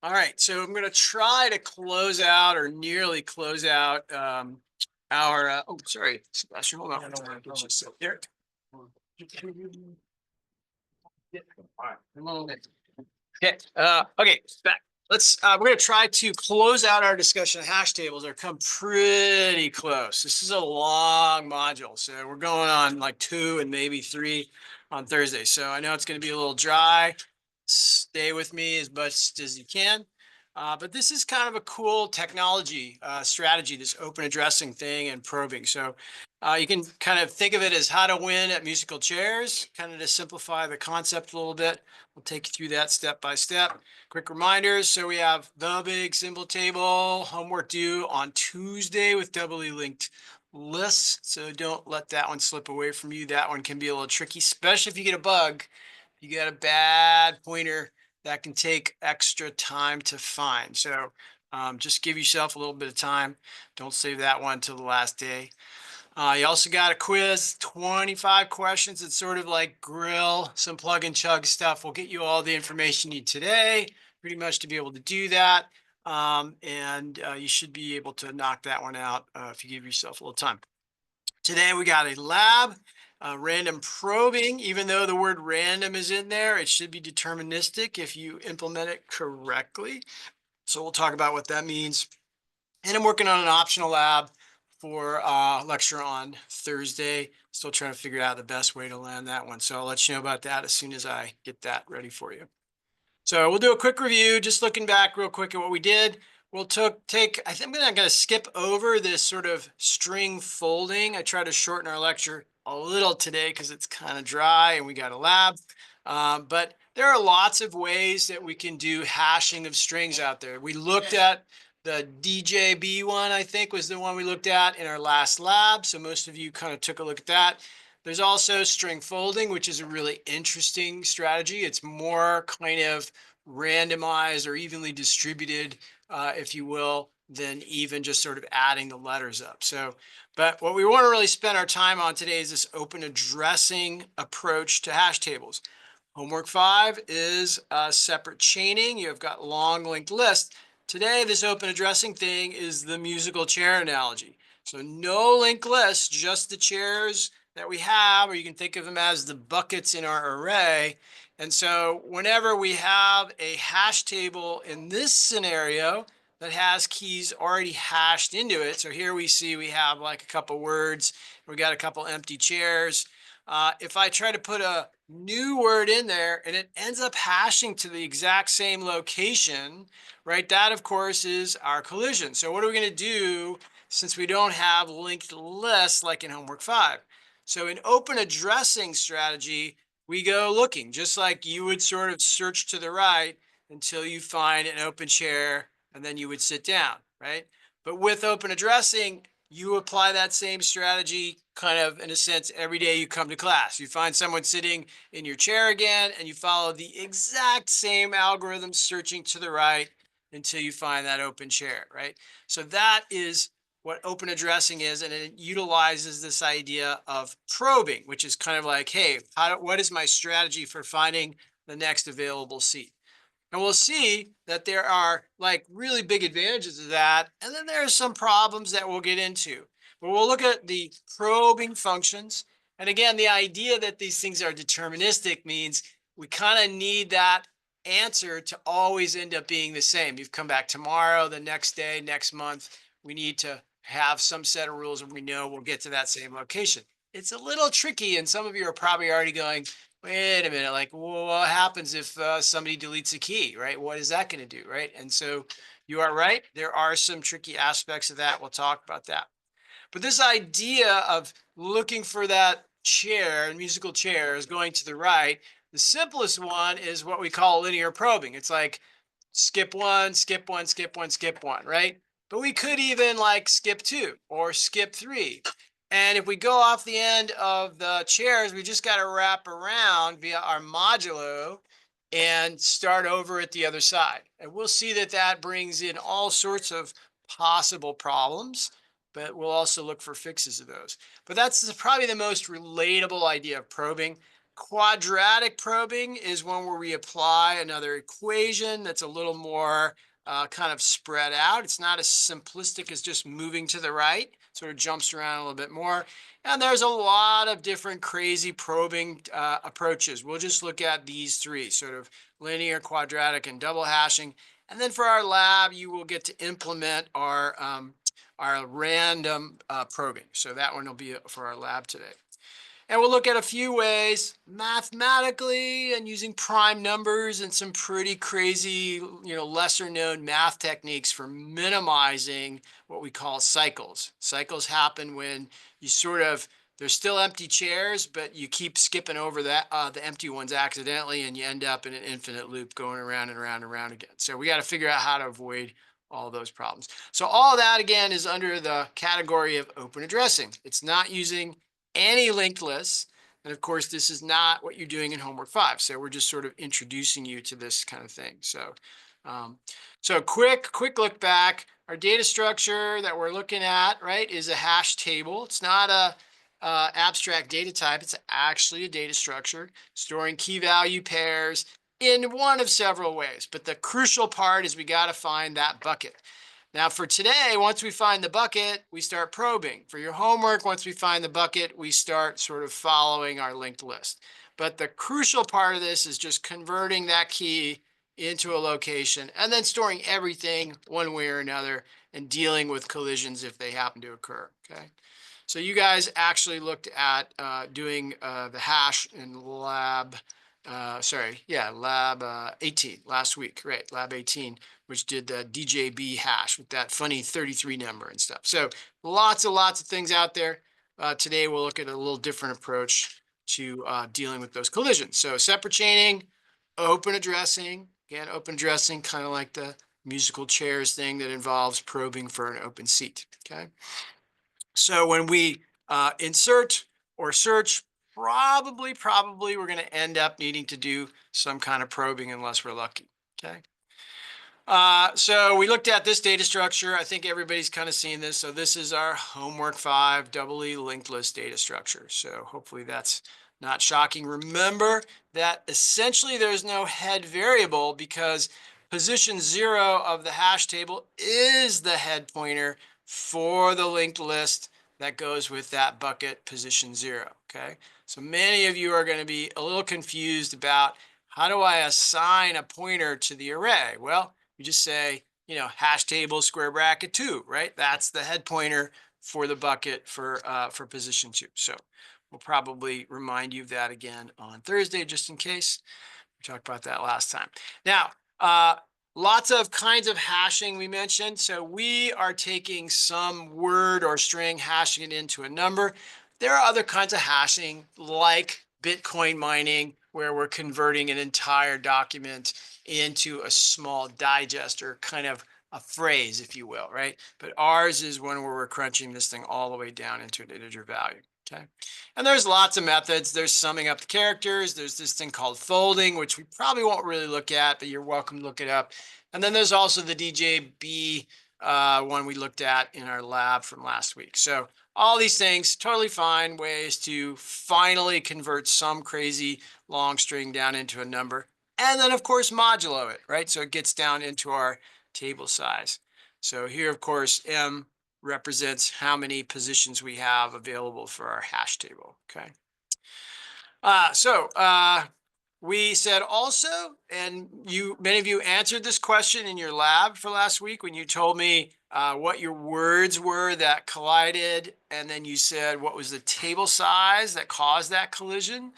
All right, so I'm going to try to close out or nearly close out our. Oh, sorry, Sebastian, hold on. Get you sit there. Okay. Okay. Back. Let's. We're going to try to close out our discussion of hash tables or come pretty close. This is a long module, so we're going on like 2 and maybe 3 on Thursday. So I know it's going to be a little dry. Stay with me as much as you can. But this is kind of a cool technology strategy, this open addressing thing and probing. So you can kind of think of it as how to win at musical chairs, kind of to simplify the concept a little bit. We'll take you through that step by step. Quick reminders. So we have the big symbol table, homework due on Tuesday with doubly linked lists. So don't let that one slip away from you. That one can be a little tricky, especially if you get a bug. If you get a bad pointer, that can take extra time to find. So just give yourself a little bit of time. Don't save that one till the last day. You also got a quiz, 25 questions. It's sort of like grill, some plug and chug stuff. We'll get you all the information you need today, pretty much to be able to do that. You should be able to knock that one out if you give yourself a little time. Today we got a lab, random probing. Even though the word random is in there, it should be deterministic if you implement it correctly. So we'll talk about what that means. And I'm working on an optional lab for lecture on Thursday. Still trying to figure out the best way to land that one. So I'll let you know about that as soon as I get that ready for you. So we'll do a quick review, just looking back real quick at what we did. We'll I think I'm going to skip over this sort of string folding. I try to shorten our lecture a little today because it's kind of dry and we got a lab. But there are lots of ways that we can do hashing of strings out there. We looked at the DJB one, I think, was the one we looked at in our last lab. So most of you kind of took a look at that. There's also string folding, which is a really interesting strategy. It's more kind of randomized or evenly distributed, if you will, than even just sort of adding the letters up. So, but what we want to really spend our time on today is this open addressing approach to hash tables. Homework 5 is separate chaining. You've got long linked lists. Today, this open addressing thing is the musical chair analogy. So no linked lists, just the chairs that we have, or you can think of them as the buckets in our array. And so whenever we have a hash table in this scenario that has keys already hashed into it, so here we see we have like a couple words, we got a couple empty chairs. If I try to put a new word in there and it ends up hashing to the exact same location, right? That, of course, is our collision. So what are we going to do since we don't have linked lists like in homework 5? So in open addressing strategy, we go looking, just like you would sort of search to the right until you find an open chair, and then you would sit down, right? But with open addressing, you apply that same strategy kind of in a sense every day you come to class. You find someone sitting in your chair again, and you follow the exact same algorithm searching to the right until you find that open chair, right? So that is what open addressing is, and it utilizes this idea of probing, which is kind of like, hey, what is my strategy for finding the next available seat? And we'll see that there are like really big advantages of that, and then there are some problems that we'll get into. But we'll look at the probing functions. And again, the idea that these things are deterministic means we kind of need that answer to always end up being the same. You've come back tomorrow, the next day, next month. We need to have some set of rules and we know we'll get to that same location. It's a little tricky, and some of you are probably already going, wait a minute, like, well, what happens if somebody deletes a key, right? What is that going to do, right? And so you are right. There are some tricky aspects of that. We'll talk about that. But this idea of looking for that chair, musical chair, is going to the right. The simplest one is what we call linear probing. It's like skip one, skip one, skip one, skip one, right? But we could even like skip 2 or skip 3. And if we go off the end of the chairs, we just got to wrap around via our modulo and start over at the other side. And we'll see that that brings in all sorts of possible problems, but we'll also look for fixes of those. But that's probably the most relatable idea of probing. Quadratic probing is one where we apply another equation that's a little more kind of spread out. It's not as simplistic as just moving to the right, sort of jumps around a little bit more. And there's a lot of different crazy probing approaches. We'll just look at these three, sort of linear, quadratic, and double hashing. And then for our lab, you will get to implement our random probing. So that one will be for our lab today. And we'll look at a few ways mathematically and using prime numbers and some pretty crazy, lesser known math techniques for minimizing what we call cycles. Cycles happen when you there's still empty chairs, but you keep skipping over the empty ones accidentally, and you end up in an infinite loop going around and around and around again. So we got to figure out how to avoid all those problems. So all that again is under the category of open addressing. It's not using any linked lists. And of course, this is not what you're doing in homework 5. So we're just sort of introducing you to this kind of thing. So, quick look back. Our data structure that we're looking at, right, is a hash table. It's not a abstract data type. It's actually a data structure storing key value pairs in one of several ways. But the crucial part is we got to find that bucket. Now for today, once we find the bucket, we start probing. For your homework, once we find the bucket, we start sort of following our linked list. But the crucial part of this is just converting that key into a location and then storing everything one way or another and dealing with collisions if they happen to occur, okay? So you guys actually looked at doing the hash in lab, lab 18 last week, right? Lab 18, which did the DJB hash with that funny 33 number and stuff. So lots of things out there. Today we'll look at a little different approach to dealing with those collisions. So separate chaining, open addressing, again, open addressing, kind of like the musical chairs thing that involves probing for an open seat, okay? So when we insert or search, probably we're going to end up needing to do some kind of probing unless we're lucky, okay? So we looked at this data structure. I think everybody's kind of seen this. So this is our homework 5 doubly linked list data structure. So hopefully that's not shocking. Remember that essentially there's no head variable because position 0 of the hash table is the head pointer for the linked list that goes with that bucket position 0, okay? So many of you are going to be a little confused about how do I assign a pointer to the array? Well, you just say, hash table square bracket 2, right? That's the head pointer for the bucket for position 2. So we'll probably remind you of that again on Thursday, just in case. We talked about that last time. Now, lots of kinds of hashing we mentioned. So we are taking some word or string, hashing it into a number. There are other kinds of hashing like Bitcoin mining, where we're converting an entire document into a small digest or kind of a phrase, if you will, right? But ours is one where we're crunching this thing all the way down into an integer value, okay? And there's lots of methods. There's summing up the characters. There's this thing called folding, which we probably won't really look at, but you're welcome to look it up. And then there's also the DJB one we looked at in our lab from last week. So all these things, totally fine ways to finally convert some crazy long string down into a number. And then, of course, modulo it, right? So it gets down into our table size. So here, of course, M represents how many positions we have available for our hash table, okay? We said also, and many of you answered this question in your lab for last week when you told me what your words were that collided, and then you said what was the table size that caused that collision.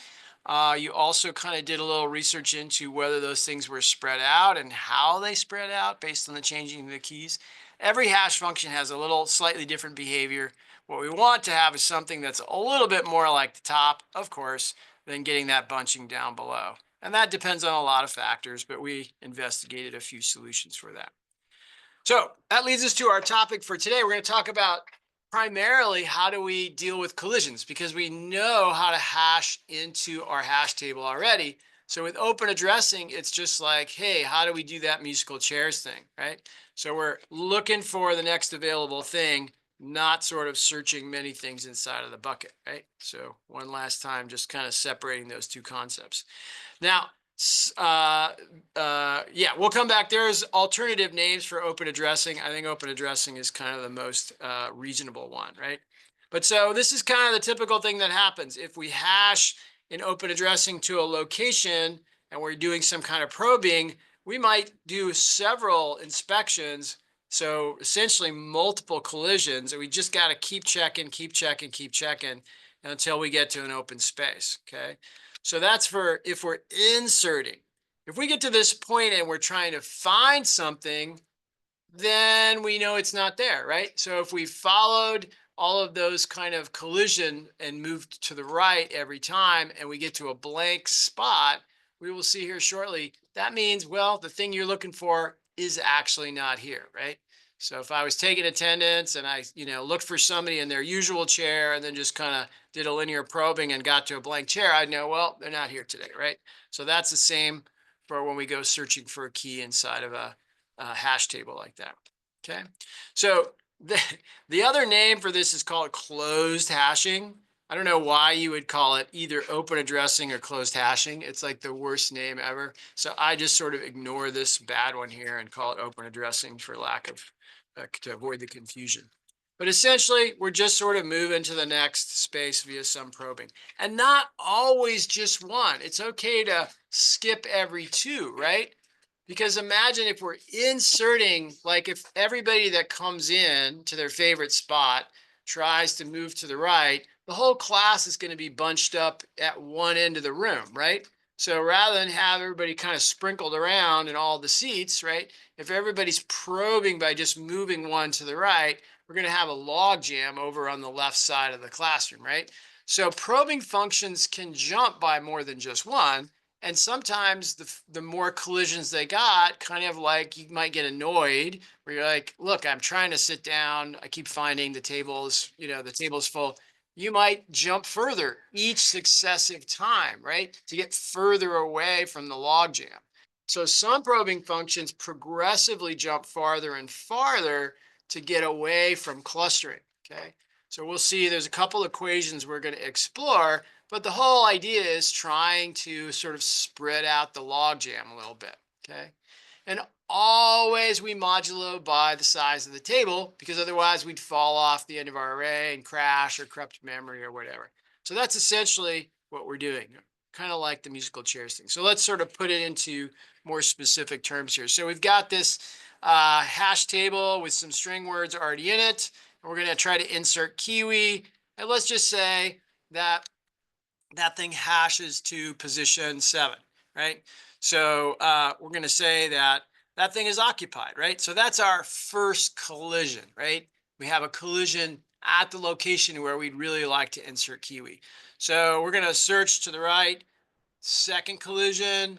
You also kind of did a little research into whether those things were spread out and how they spread out based on the changing of the keys. Every hash function has a little slightly different behavior. What we want to have is something that's a little bit more like the top, of course, than getting that bunching down below. And that depends on a lot of factors, but we investigated a few solutions for that. So that leads us to our topic for today. We're going to talk about primarily how do we deal with collisions, because we know how to hash into our hash table already. So with open addressing, it's just like, hey, how do we do that musical chairs thing, right? So we're looking for the next available thing not sort of searching many things inside of the bucket, right? So one last time, just kind of separating those two concepts. Now, yeah, we'll come back. There's alternative names for open addressing. I think open addressing is kind of the most reasonable one, right? But so this is kind of the typical thing that happens. If we hash an open addressing to a location and we're doing some kind of probing, we might do several inspections. So essentially multiple collisions, and we just got to keep checking until we get to an open space, okay? So that's for if we're inserting. If we get to this point and we're trying to find something, then we know it's not there, right? So if we followed all of those kind of collision and moved to the right every time and we get to a blank spot, we will see here shortly, that means, well, the thing you're looking for is actually not here, right? So if I was taking attendance and I, looked for somebody in their usual chair and then just kind of did a linear probing and got to a blank chair, I'd know, well, they're not here today, right? So that's the same for when we go searching for a key inside of a hash table like that. Okay. So the other name for this is called closed hashing. I don't know why you would call it either open addressing or closed hashing. It's like the worst name ever. So I just sort of ignore this bad one here and call it open addressing for lack of, to avoid the confusion. But essentially, we're just sort of moving to the next space via some probing. And not always just one. It's okay to skip every two, right? Because imagine if we're inserting, like if everybody that comes in to their favorite spot tries to move to the right, the whole class is going to be bunched up at one end of the room, right? So rather than have everybody kind of sprinkled around in all the seats, right? If everybody's probing by just moving one to the right, we're going to have a log jam over on the left side of the classroom, right? So probing functions can jump by more than just one. And sometimes the more collisions they got, kind of like you might get annoyed where you're like, look, I'm trying to sit down. I keep finding the tables, the table's full. You might jump further each successive time, right? To get further away from the logjam. So some probing functions progressively jump farther and farther to get away from clustering, okay? So we'll see there's a couple equations we're going to explore, but the whole idea is trying to sort of spread out the logjam a little bit, okay? And always we modulo by the size of the table because otherwise we'd fall off the end of our array and crash or corrupt memory or whatever. So that's essentially what we're doing, kind of like the musical chairs thing. So let's sort of put it into more specific terms here. So we've got this hash table with some string words already in it. And we're going to try to insert Kiwi. And let's just say that that thing hashes to position 7, right? So we're going to say that that thing is occupied, right? So that's our first collision, right? We have a collision at the location where we'd really like to insert Kiwi. So we're going to search to the right, second collision,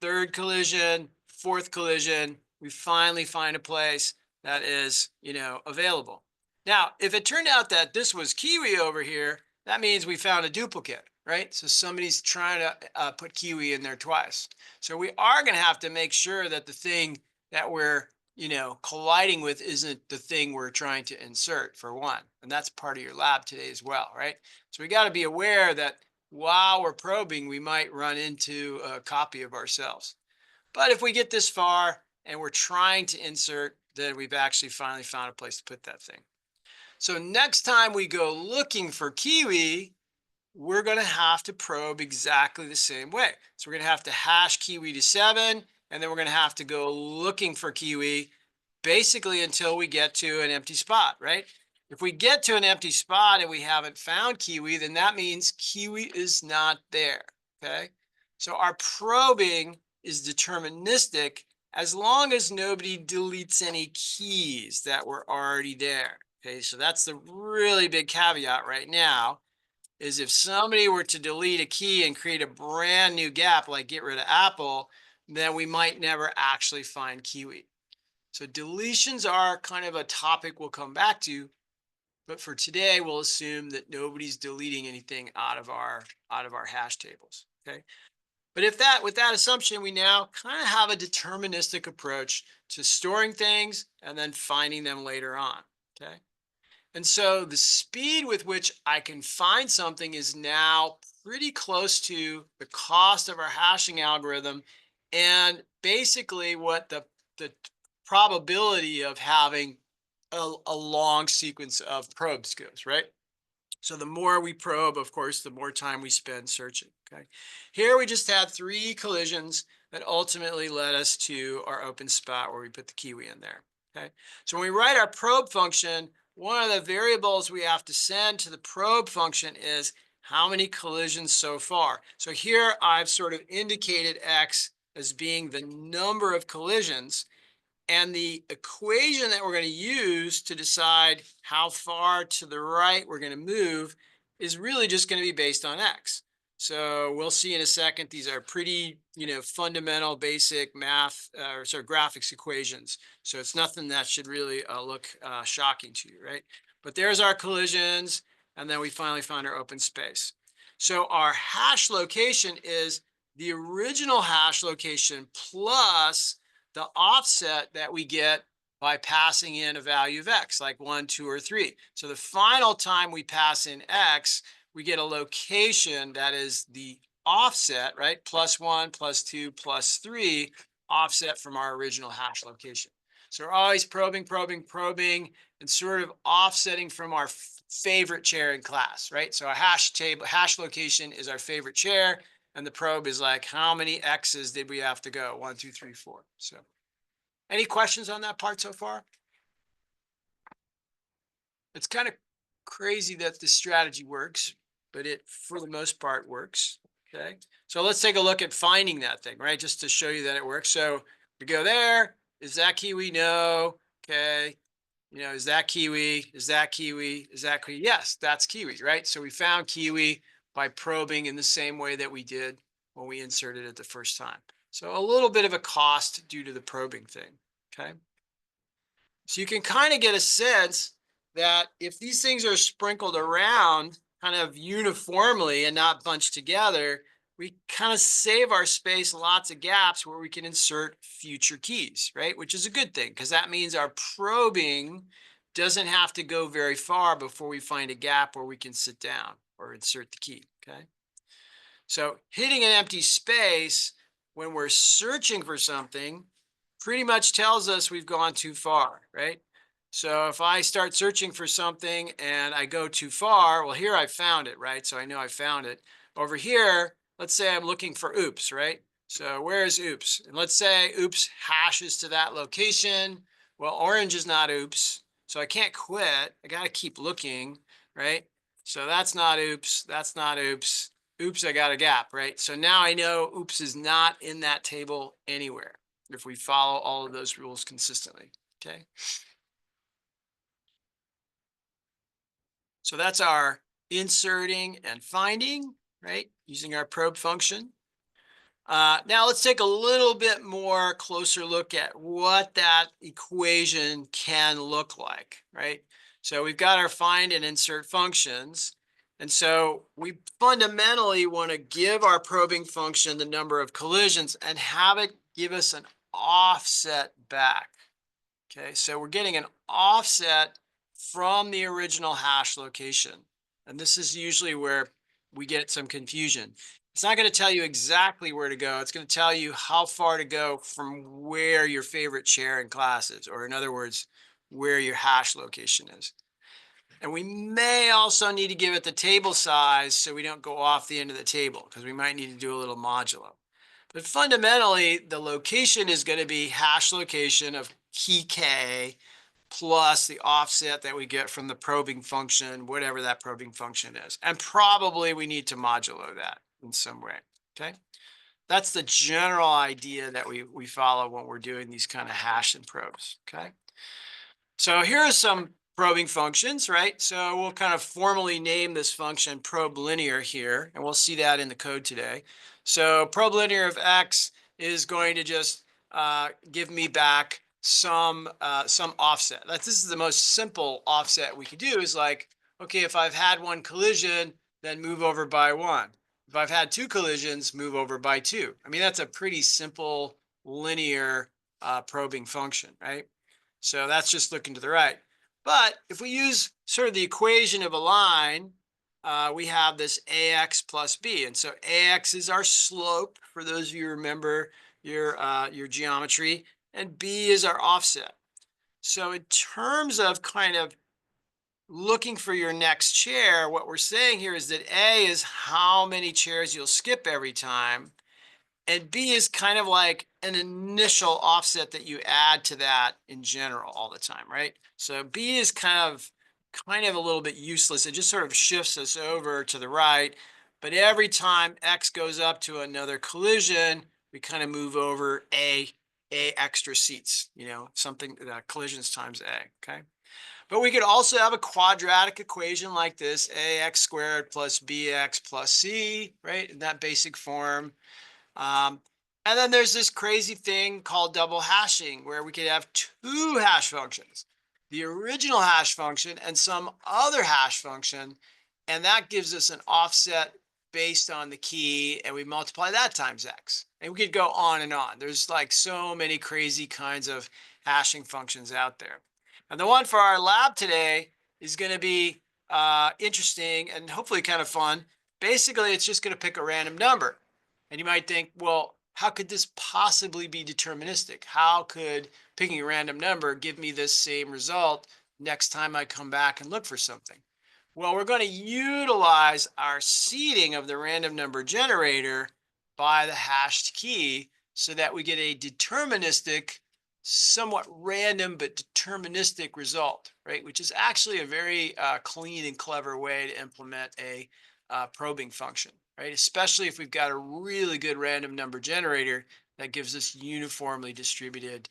third collision, fourth collision. We finally find a place that is, available. Now, if it turned out that this was Kiwi over here, that means we found a duplicate, right? So somebody's trying to put Kiwi in there twice. So we are going to have to make sure that the thing that we're, colliding with isn't the thing we're trying to insert, for one. And that's part of your lab today as well, right? So we got to be aware that while we're probing, we might run into a copy of ourselves. But if we get this far and we're trying to insert, then we've actually finally found a place to put that thing. So next time we go looking for Kiwi, we're going to have to probe exactly the same way. So we're going to have to hash Kiwi to 7, and then we're going to have to go looking for Kiwi basically until we get to an empty spot, right? If we get to an empty spot and we haven't found Kiwi, then that means Kiwi is not there, okay? So our probing is deterministic as long as nobody deletes any keys that were already there, okay? So that's the really big caveat right now, is if somebody were to delete a key and create a brand new gap, like get rid of Apple, then we might never actually find Kiwi. So deletions are kind of a topic we'll come back to, but for today, we'll assume that nobody's deleting anything out of our hash tables, okay? But with that assumption, we now kind of have a deterministic approach to storing things and then finding them later on, okay? And so the speed with which I can find something is now pretty close to the cost of our hashing algorithm and basically what the probability of having a long sequence of probes goes, right? So the more we probe, of course, the more time we spend searching. Okay. Here we just had 3 collisions that ultimately led us to our open spot where we put the kiwi in there. Okay. So when we write our probe function, one of the variables we have to send to the probe function is how many collisions so far. So here I've sort of indicated X as being the number of collisions. And the equation that we're going to use to decide how far to the right we're going to move is really just going to be based on X. So we'll see in a second, these are pretty, fundamental basic math or sort of graphics equations. So it's nothing that should really look shocking to you, right? But there's our collisions. And then we finally found our open space. So our hash location is the original hash location plus the offset that we get by passing in a value of X, like 1, 2, or 3. So the final time we pass in X, we get a location that is the offset, right? +1, +2, +3, offset from our original hash location. So we're always probing, and sort of offsetting from our favorite chair in class, right? So a hash location is our favorite chair. And the probe is like, how many X's did we have to go? 1, 2, 3, 4. So any questions on that part so far? It's kind of crazy that this strategy works, but it, for the most part, works. Okay. So let's take a look at finding that thing, right? Just to show you that it works. So we go there. Is that kiwi? No. Okay. Is that kiwi? Is that kiwi? Is that kiwi? Yes, that's kiwi, right? So we found kiwi by probing in the same way that we did when we inserted it the first time. So a little bit of a cost due to the probing thing, okay? So you can kind of get a sense that if these things are sprinkled around kind of uniformly and not bunched together, we kind of save our space lots of gaps where we can insert future keys, right? Which is a good thing because that means our probing doesn't have to go very far before we find a gap where we can sit down or insert the key, okay? So hitting an empty space when we're searching for something pretty much tells us we've gone too far, right? So if I start searching for something and I go too far, well, here I found it, right? So I know I found it. Over here, let's say I'm looking for oops, right? So where's oops? And let's say oops hashes to that location. Well, orange is not oops. So I can't quit. I got to keep looking, right? So that's not oops. That's not oops. Oops, I got a gap, right? So now I know oops is not in that table anywhere if we follow all of those rules consistently, okay? So that's our inserting and finding, right? Using our probe function. Now let's take a little bit more closer look at what that equation can look like, right? So we've got our find and insert functions. And so we fundamentally want to give our probing function the number of collisions and have it give us an offset back. Okay, so we're getting an offset from the original hash location. And this is usually where we get some confusion. It's not going to tell you exactly where to go. It's going to tell you how far to go from where your favorite chair in class is, or in other words, where your hash location is. And we may also need to give it the table size so we don't go off the end of the table because we might need to do a little modulo. But fundamentally, the location is going to be hash location of key K plus the offset that we get from the probing function, whatever that probing function is. And probably we need to modulo that in some way, okay? That's the general idea that we follow when we're doing these kind of hash and probes, okay? So here are some probing functions, right? So we'll kind of formally name this function probe linear here, and we'll see that in the code today. So probe linear of X is going to just give me back some offset. This is the most simple offset we could do is like, okay, if I've had one collision, then move over by 1. If I've had 2 collisions, move over by 2. I mean, that's a pretty simple linear probing function, right? So that's just looking to the right. But if we use sort of the equation of a line, we have this ax plus b. And so ax is our slope, for those of you who remember your geometry, and b is our offset. So in terms of kind of looking for your next chair, what we're saying here is that A is how many chairs you'll skip every time, and B is kind of like an initial offset that you add to that in general all the time, right? So B is kind of a little bit useless. It just sort of shifts us over to the right. But every time X goes up to another collision, we kind of move over A extra seats, something that collisions times A, okay? But we could also have a quadratic equation like this, ax squared plus bx plus c, right? In that basic form. And then there's this crazy thing called double hashing, where we could have two hash functions, the original hash function and some other hash function, and that gives us an offset based on the key, and we multiply that times x. And we could go on and on. There's like so many crazy kinds of hashing functions out there. And the one for our lab today is going to be interesting and hopefully kind of fun. Basically, it's just going to pick a random number. And you might think, well, how could this possibly be deterministic? How could picking a random number give me this same result next time I come back and look for something? Well, we're going to utilize our seeding of the random number generator by the hashed key so that we get a deterministic, somewhat random but deterministic result, right? Which is actually a very clean and clever way to implement a probing function, right? Especially if we've got a really good random number generator that gives us uniformly distributed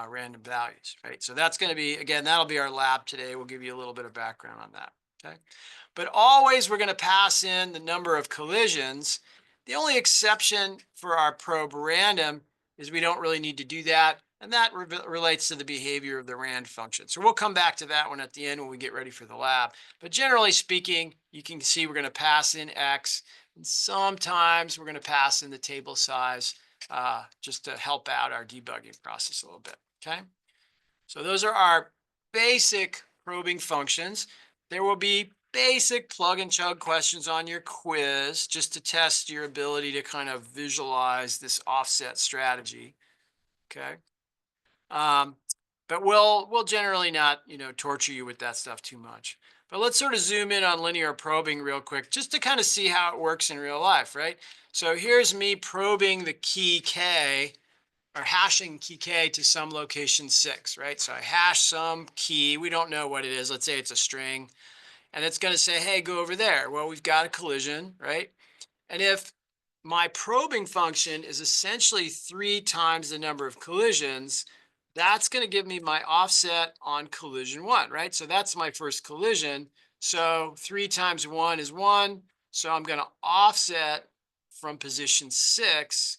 random values, right? So that's going to be, again, that'll be our lab today. We'll give you a little bit of background on that, okay? But always we're going to pass in the number of collisions. The only exception for our probe random is we don't really need to do that. And that relates to the behavior of the rand function. So we'll come back to that one at the end when we get ready for the lab. But generally speaking, you can see we're going to pass in X. And sometimes we're going to pass in the table size just to help out our debugging process a little bit, okay? So those are our basic probing functions. There will be basic plug and chug questions on your quiz just to test your ability to kind of visualize this offset strategy, okay? But we'll generally not, torture you with that stuff too much. But let's sort of zoom in on linear probing real quick, just to kind of see how it works in real life, right? So here's me probing the key K, or hashing key K to some location 6, right? So I hash some key. We don't know what it is. Let's say it's a string. And it's going to say, hey, go over there. Well, we've got a collision, right? And if my probing function is essentially 3 times the number of collisions, that's going to give me my offset on collision 1, right? So that's my first collision. So 3 times 1 is 1. So I'm going to offset from position 6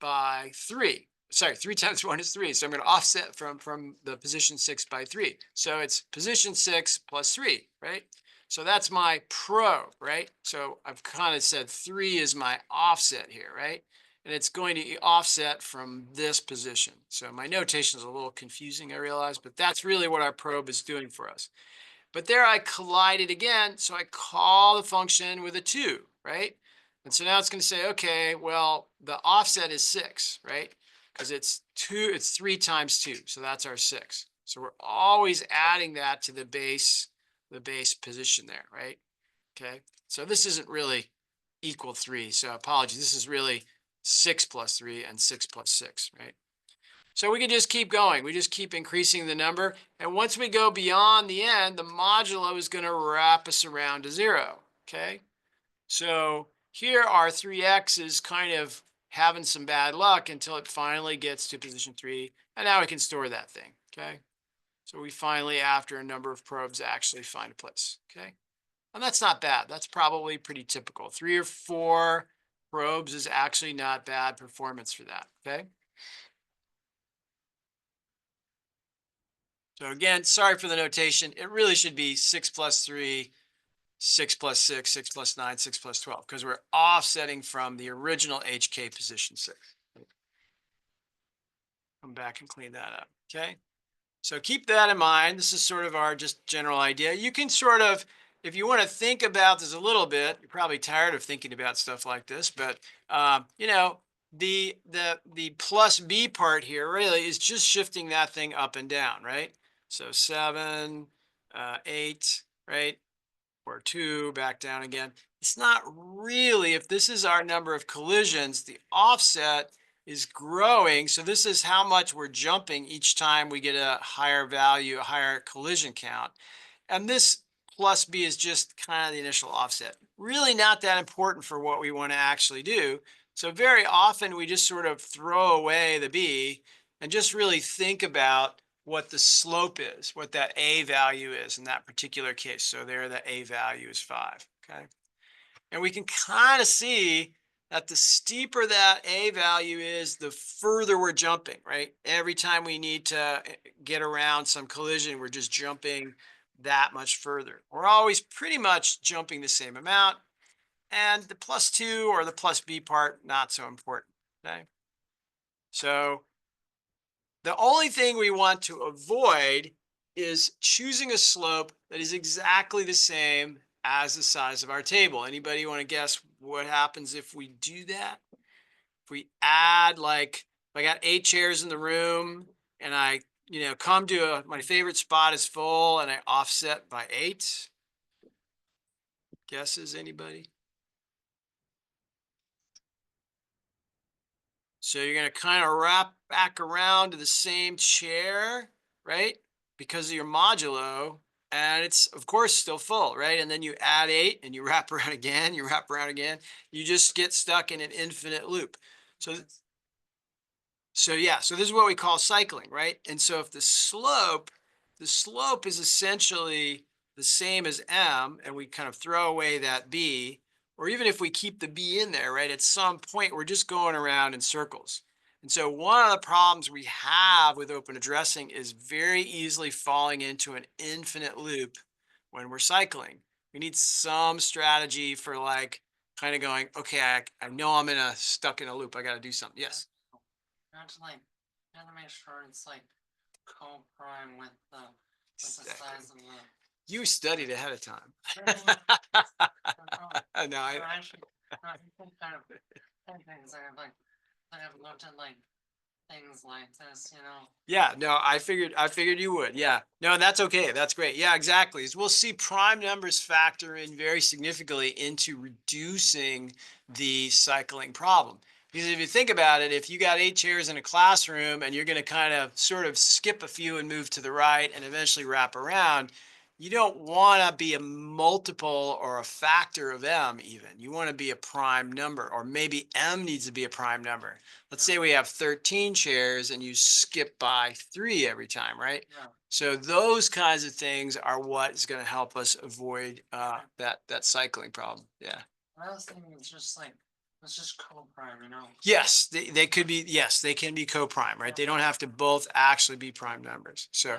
by 3. Sorry, 3 times 1 is 3. So I'm going to offset from the position 6 by 3. So it's position 6 plus 3, right? So that's my probe, right? So I've kind of said 3 is my offset here, right? And it's going to offset from this position. So my notation is a little confusing, I realize, but that's really what our probe is doing for us. But there I collided again, so I call the function with a 2, right? And so now it's going to say, okay, well, the offset is 6, right? Because it's 3 times 2, so that's our 6. So we're always adding that to the base position there, right? Okay, so this isn't really equal 3, so apologies. This is really 6 plus 3 and 6 plus 6, right? So we can just keep going. We just keep increasing the number. And once we go beyond the end, the modulo is going to wrap us around to 0, okay? So here our 3x is kind of having some bad luck until it finally gets to position 3. And now we can store that thing, okay? So we finally, after a number of probes, actually find a place, okay? And that's not bad. That's probably pretty typical. 3 or 4 probes is actually not bad performance for that, okay? So again, sorry for the notation. It really should be 6 plus 3, 6 plus 6, 6 plus 9, 6 plus 12, because we're offsetting from the original HK position 6. Come back and clean that up, okay? So keep that in mind. This is sort of our just general idea. You can sort of, if you want to think about this a little bit, you're probably tired of thinking about stuff like this, but you know, the plus B part here really is just shifting that thing up and down, right? So 7, 8, right? Or 2, back down again. It's not really, if this is our number of collisions, the offset is growing. So this is how much we're jumping each time we get a higher value, a higher collision count. And this plus B is just kind of the initial offset. Really not that important for what we want to actually do. So very often we just sort of throw away the B and just really think about what the slope is, what that A value is in that particular case. So there, the A value is 5, okay? And we can kind of see that the steeper that A value is, the further we're jumping, right? Every time we need to get around some collision, we're just jumping that much further. We're always pretty much jumping the same amount. And the plus 2 or the plus B part, not so important, okay? So the only thing we want to avoid is choosing a slope that is exactly the same as the size of our table. Anybody want to guess what happens if we do that? If we add, like, if I got 8 chairs in the room and I, come to my favorite spot is full and I offset by 8. Guesses, anybody? So you're going to kind of wrap back around to the same chair, right? Because of your modulo, and it's of course still full, right? And then you add 8 and you wrap around again, you wrap around again. You just get stuck in an infinite loop. So yeah, so this is what we call cycling, right? And so if the slope is essentially the same as M, and we kind of throw away that B, or even if we keep the B in there, right? At some point, we're just going around in circles. And so one of the problems we have with open addressing is very easily falling into an infinite loop when we're cycling. We need some strategy for, like, kind of going, okay, I know I'm stuck in a loop. I got to do something. Yes. You have to make sure it's like co-prime with the size of the. You studied ahead of time. No, I actually, kind of things I have looked at, like things like this, Yeah, no, I figured you would. Yeah. No, that's okay. That's great. Yeah, exactly. We'll see prime numbers factor in very significantly into reducing the cycling problem. Because if you think about it, if you got 8 chairs in a classroom and you're going to kind of sort of skip a few and move to the right and eventually wrap around, you don't want to be a multiple or a factor of M even. You want to be a prime number, or maybe M needs to be a prime number. Let's say we have 13 chairs and you skip by 3 every time, right? Yeah. So those kinds of things are what is going to help us avoid that cycling problem. Yeah. I was thinking it's just co-prime, Yes, they could be. Yes, they can be co-prime, right? They don't have to both actually be prime numbers. So,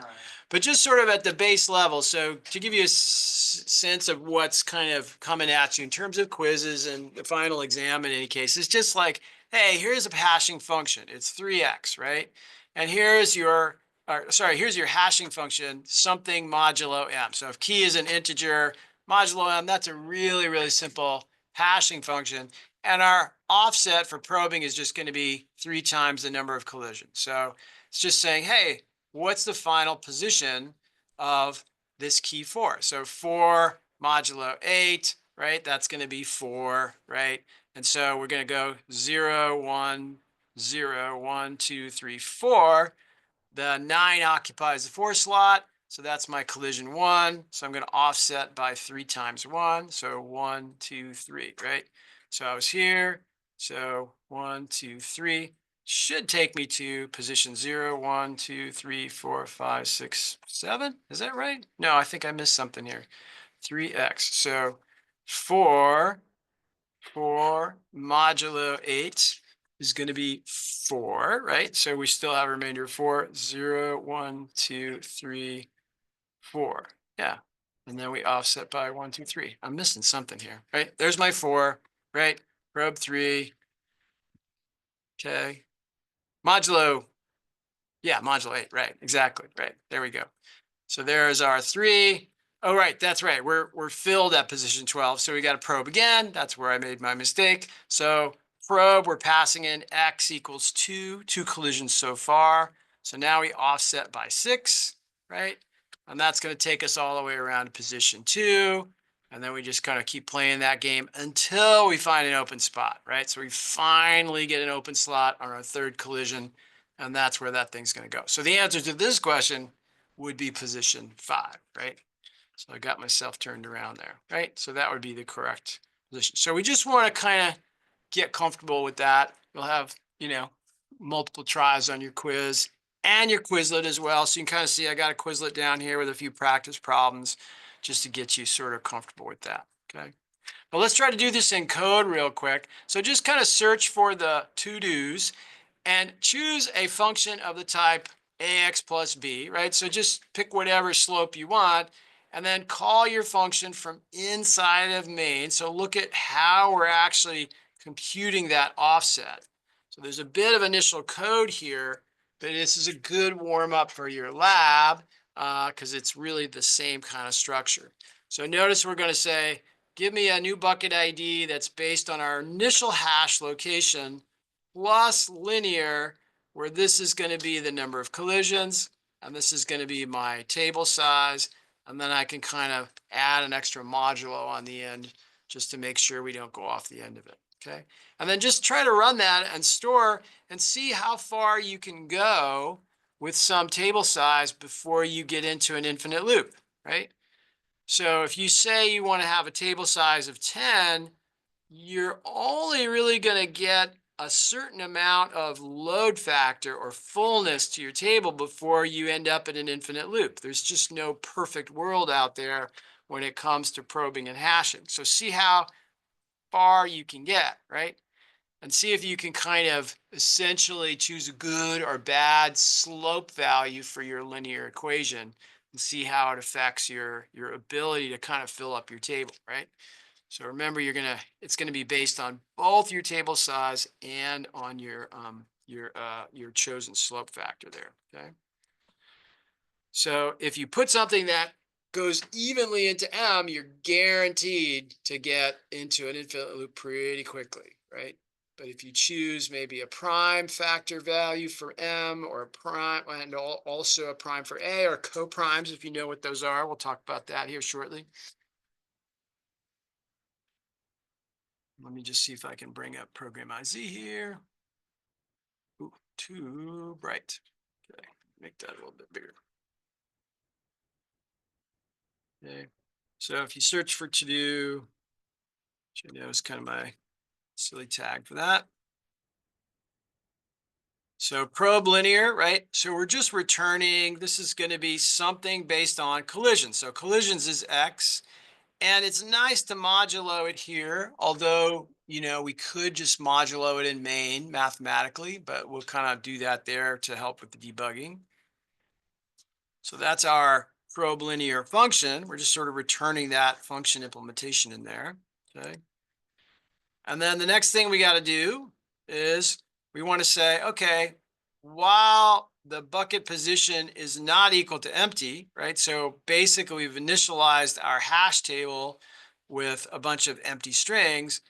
but just sort of at the base level. So to give you a sense of what's kind of coming at you in terms of quizzes and the final exam in any case, it's just like, hey, here's a hashing function. It's 3x, right? And here's your, here's your hashing function, something modulo m. So if key is an integer, modulo m, that's a really, really simple hashing function. And our offset for probing is just going to be 3 times the number of collisions. So it's just saying, hey, what's the final position of this key 4? So 4 modulo 8, right? That's going to be 4, right? And so we're going to go 0, 1, 0, 1, 2, 3, 4. The 9 occupies the 4 slot. So that's my collision 1. So I'm going to offset by 3 times 1. So 1, 2, 3, right? So I was here. So 1, 2, 3 should take me to position 0, 1, 2, 3, 4, 5, 6, 7. Is that right? No, I think I missed something here. 3x. So 4 modulo 8 is going to be 4, right? So we still have a remainder of 4. 0, 1, 2, 3, 4. Yeah. And then we offset by 1, 2, 3. I'm missing something here, right? There's my 4, right? Probe 3. Okay. Modulo Yeah, modulate, right, exactly, right, there we go. So there's our 3. Oh, right, that's right, we're filled at position 12, so we got to probe again. That's where I made my mistake. So probe, we're passing in x equals 2 collisions so far. So now we offset by 6, right? And that's going to take us all the way around to position 2. And then we just kind of keep playing that game until we find an open spot, right? So we finally get an open slot on our 3rd collision, and that's where that thing's going to go. So the answer to this question would be position 5, right? So I got myself turned around there, right? So that would be the correct position. So we just want to kind of get comfortable with that. You'll have, multiple tries on your quiz and your Quizlet as well. So you can kind of see I got a Quizlet down here with a few practice problems just to get you sort of comfortable with that, okay? But let's try to do this in code real quick. So just kind of search for the to-dos and choose a function of the type ax plus b, right? So just pick whatever slope you want and then call your function from inside of main. So look at how we're actually computing that offset. So there's a bit of initial code here, but this is a good warm up for your lab because it's really the same kind of structure. So notice we're going to say, give me a new bucket ID that's based on our initial hash location plus linear, where this is going to be the number of collisions, and this is going to be my table size. And then I can kind of add an extra modulo on the end just to make sure we don't go off the end of it, okay? And then just try to run that and store and see how far you can go with some table size before you get into an infinite loop, right? So if you say you want to have a table size of 10, you're only really going to get a certain amount of load factor or fullness to your table before you end up in an infinite loop. There's just no perfect world out there when it comes to probing and hashing. So see how far you can get, right? And see if you can kind of essentially choose a good or bad slope value for your linear equation and see how it affects your ability to kind of fill up your table, right? So remember, it's gonna be based on both your table size and on your chosen slope factor there, okay? So if you put something that goes evenly into M, you're guaranteed to get into an infinite loop pretty quickly, right? But if you choose maybe a prime factor value for M or a prime and also a prime for A or coprimes, if you know what those are, we'll talk about that here shortly. Let me just see if I can bring up program IZ here. Ooh, too bright. Okay, make that a little bit bigger. Okay, so if you search for to do, which I know is kind of my silly tag for that. So probe linear, right? So we're just returning, this is going to be something based on collisions. So collisions is X. And it's nice to modulo it here, although, we could just modulo it in main mathematically, but we'll kind of do that there to help with the debugging. So that's our probe linear function. We're just sort of returning that function implementation in there, okay? And then the next thing we got to do is we want to say, okay, while the bucket position is not equal to empty, right? So basically we've initialized our hash table with a bunch of empty strings.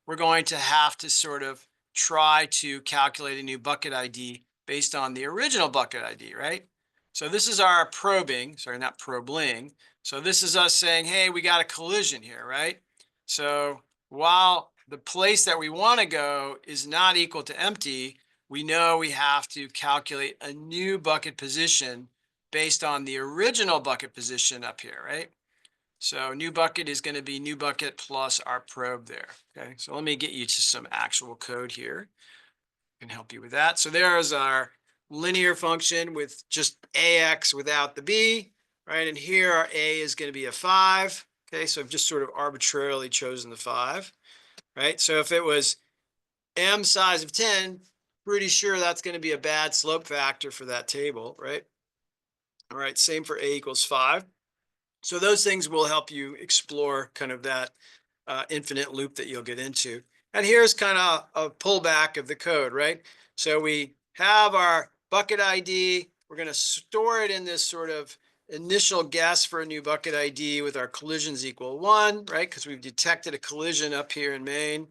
We're going to have to sort of try to calculate a new bucket ID based on the original bucket ID, right? So this is our probing, sorry, not probing. So this is us saying, hey, we got a collision here, right? So while the place that we want to go is not equal to empty, we know we have to calculate a new bucket position based on the original bucket position up here, right? So new bucket is going to be new bucket plus our probe there, okay? So let me get you to some actual code here. I can help you with that. So there's our linear function with just AX without the B, right? And here our A is going to be a 5, okay? So I've just sort of arbitrarily chosen the 5. Right? So if it was M size of 10, pretty sure that's going to be a bad slope factor for that table, right? All right, same for A equals 5. So those things will help you explore kind of that infinite loop that you'll get into. And here's kind of a pullback of the code, right? So we have our bucket ID. We're going to store it in this sort of initial guess for a new bucket ID with our collisions equal 1, right? Because we've detected a collision up here in Maine.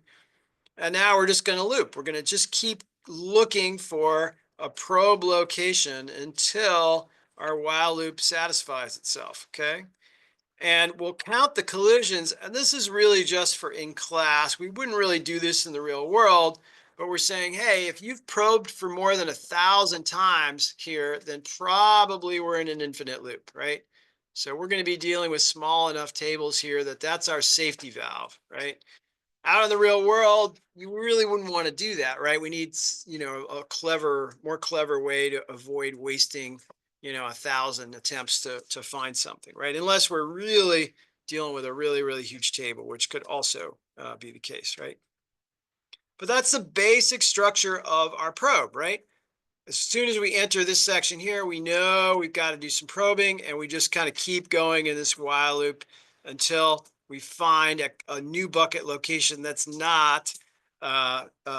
And now we're just going to loop. We're going to just keep looking for a probe location until our while loop satisfies itself, okay? And we'll count the collisions, and this is really just for in class. We wouldn't really do this in the real world, but we're saying, hey, if you've probed for more than 1,000 times here, then probably we're in an infinite loop, right? So we're going to be dealing with small enough tables here that that's our safety valve, right? Out in the real world, you really wouldn't want to do that, right? We need, you know, a more clever way to avoid wasting, you know, 1,000 attempts to find something, right? Unless we're really dealing with a really, really huge table, which could also be the case, right? But that's the basic structure of our probe, right? As soon as we enter this section here, we know we've got to do some probing, and we just kind of keep going in this while loop until we find a new bucket location that's not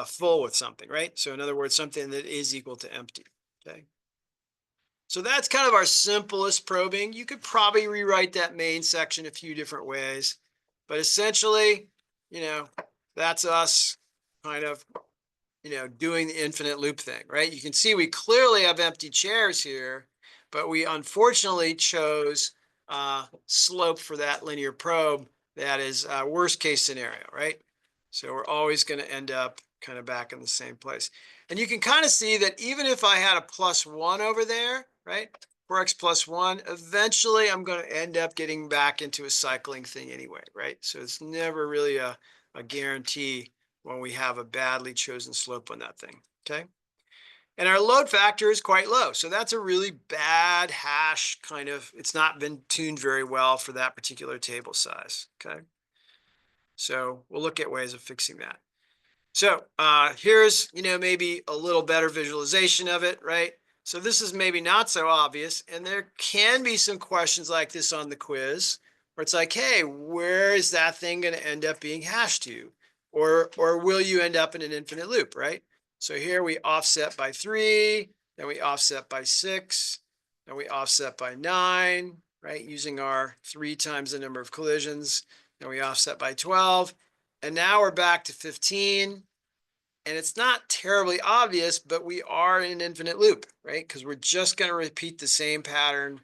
full with something, right? So in other words, something that is equal to empty, okay? So that's kind of our simplest probing. You could probably rewrite that main section a few different ways, but essentially, you know, that's us kind of, you know, doing the infinite loop thing, right? You can see we clearly have empty chairs here, but we unfortunately chose slope for that linear probe. That is worst case scenario, right? So we're always going to end up kind of back in the same place. And you can kind of see that even if I had a +1 over there, right? 4x + 1, eventually I'm going to end up getting back into a cycling thing anyway, right? So it's never really a guarantee when we have a badly chosen slope on that thing, okay? And our load factor is quite low. So that's a really bad hash kind of, it's not been tuned very well for that particular table size, okay? So we'll look at ways of fixing that. So here's, you know, maybe a little better visualization of it, right? So this is maybe not so obvious. And there can be some questions like this on the quiz where it's like, hey, where is that thing going to end up being hashed to? Or will you end up in an infinite loop, right? So here we offset by 3, then we offset by 6, then we offset by 9, right? Using our 3 times the number of collisions, then we offset by 12. And now we're back to 15. And it's not terribly obvious, but we are in an infinite loop, right? Because we're just going to repeat the same pattern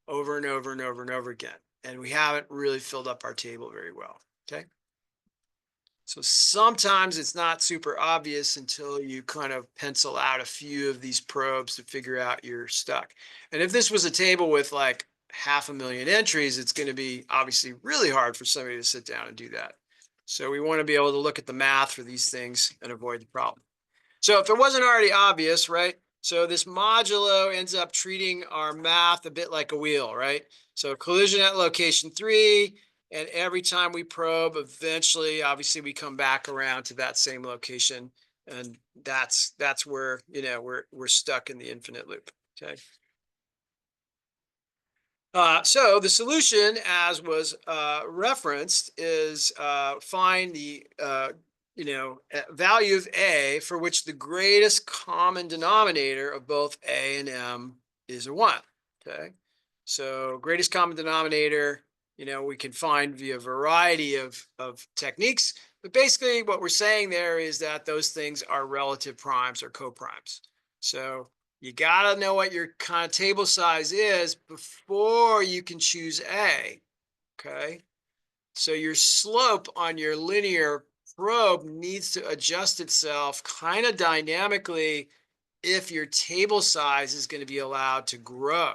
over and over and over and over again. And we haven't really filled up our table very well, okay? So sometimes it's not super obvious until you kind of pencil out a few of these probes to figure out you're stuck. And if this was a table with like 500,000 entries, it's going to be obviously really hard for somebody to sit down and do that. So we want to be able to look at the math for these things and avoid the problem. So if it wasn't already obvious, right? So this modulo ends up treating our math a bit like a wheel, right? So collision at location 3, and every time we probe, eventually, obviously, we come back around to that same location, and that's where, you know, we're stuck in the infinite loop, okay? So the solution, as was referenced, is find the you know, value of A for which the greatest common denominator of both A and M is a 1. Okay, so greatest common denominator, you know, we can find via a variety of techniques, but basically what we're saying there is that those things are relative primes or coprimes. So you got to know what your kind of table size is before you can choose A, okay? So your slope on your linear probe needs to adjust itself kind of dynamically if your table size is going to be allowed to grow.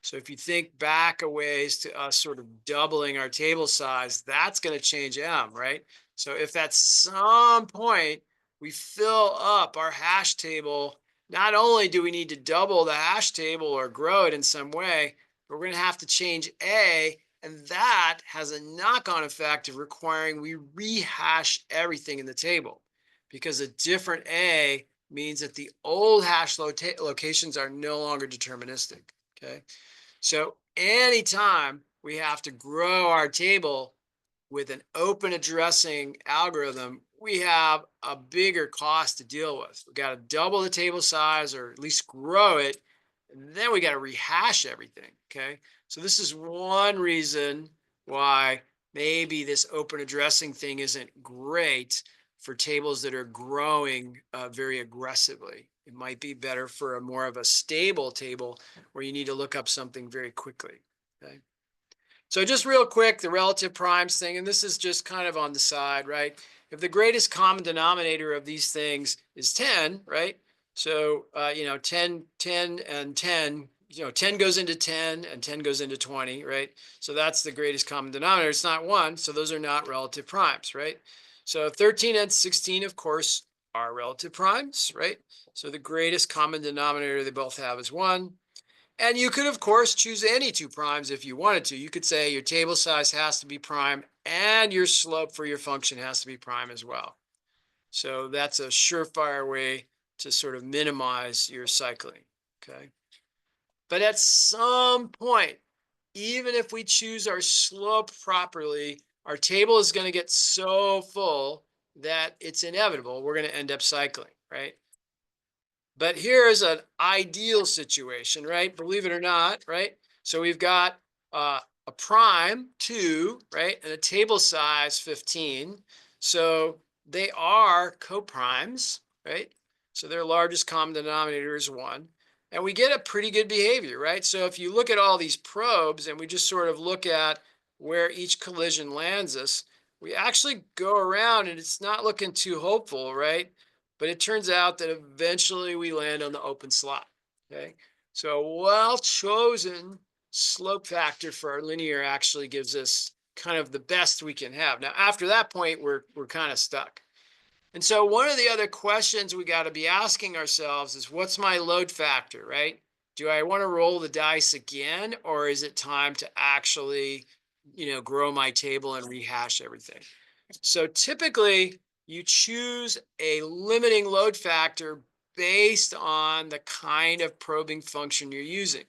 So if you think back a ways to us sort of doubling our table size, that's going to change M, right? So if at some point we fill up our hash table, not only do we need to double the hash table or grow it in some way, but we're going to have to change A, and that has a knock-on effect of requiring we rehash everything in the table, because a different A means that the old hash locations are no longer deterministic, okay? So anytime we have to grow our table with an open addressing algorithm, we have a bigger cost to deal with. We got to double the table size or at least grow it. And then we got to rehash everything. Okay. So this is one reason why maybe this open addressing thing isn't great for tables that are growing very aggressively. It might be better for a more of a stable table where you need to look up something very quickly. Okay. So just real quick, the relative primes thing, and this is just kind of on the side, right? If the greatest common denominator of these things is 10, right? So, 10, 10 and 10, 10 goes into 10 and 10 goes into 20, right? So that's the greatest common denominator. It's not 1, so those are not relative primes, right? So 13 and 16, of course, are relative primes, right? So the greatest common denominator they both have is 1. And you could, of course, choose any two primes if you wanted to. You could say your table size has to be prime and your slope for your function has to be prime as well. So that's a surefire way to sort of minimize your cycling, okay? But at some point, even if we choose our slope properly, our table is going to get so full that it's inevitable. We're going to end up cycling, right? But here's an ideal situation, right? Believe it or not, right? So we've got a prime 2, right? And a table size 15. So they are coprimes, right? So their largest common denominator is 1. And we get a pretty good behavior, right? So if you look at all these probes and we just sort of look at where each collision lands us, we actually go around and it's not looking too hopeful, right? But it turns out that eventually we land on the open slot, okay? So well-chosen slope factor for our linear actually gives us kind of the best we can have. Now, after that point, we're kind of stuck. And so one of the other questions we got to be asking ourselves is, what's my load factor, right? Do I want to roll the dice again, or is it time to actually, grow my table and rehash everything? So typically, you choose a limiting load factor based on the kind of probing function you're using.